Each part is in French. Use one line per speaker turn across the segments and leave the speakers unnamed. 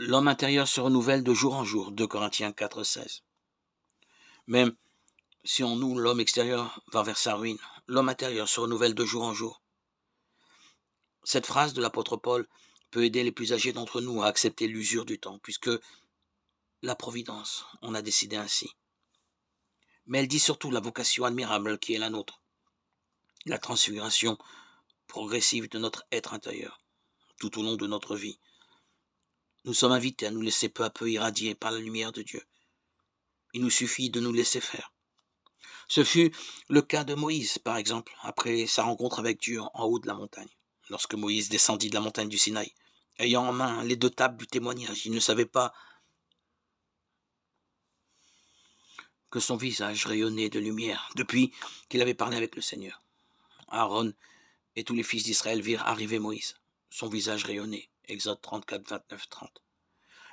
L'homme intérieur se renouvelle de jour en jour, 2 Corinthiens 4,16. Même si en nous l'homme extérieur va vers sa ruine, l'homme intérieur se renouvelle de jour en jour. Cette phrase de l'apôtre Paul peut aider les plus âgés d'entre nous à accepter l'usure du temps, puisque la providence en a décidé ainsi. Mais elle dit surtout la vocation admirable qui est la nôtre, la transfiguration progressive de notre être intérieur, tout au long de notre vie. Nous sommes invités à nous laisser peu à peu irradier par la lumière de Dieu. Il nous suffit de nous laisser faire. Ce fut le cas de Moïse, par exemple, après sa rencontre avec Dieu en haut de la montagne. Lorsque Moïse descendit de la montagne du Sinaï, ayant en main les 2 tables du témoignage, il ne savait pas que son visage rayonnait de lumière depuis qu'il avait parlé avec le Seigneur. Aaron et tous les fils d'Israël virent arriver Moïse. Son visage rayonnait. Exode 34, 29, 30.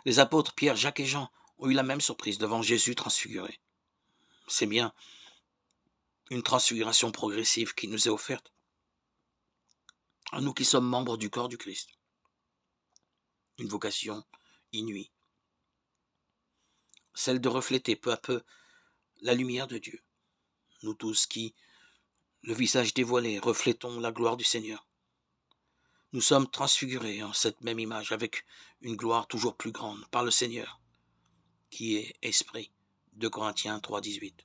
Les apôtres Pierre, Jacques et Jean ont eu la même surprise devant Jésus transfiguré. C'est bien une transfiguration progressive qui nous est offerte à nous qui sommes membres du corps du Christ. Une vocation inouïe, celle de refléter peu à peu la lumière de Dieu. Nous tous qui, le visage dévoilé, reflétons la gloire du Seigneur. Nous sommes transfigurés en cette même image avec une gloire toujours plus grande par le Seigneur, qui est Esprit. 2 Corinthiens 3, 18.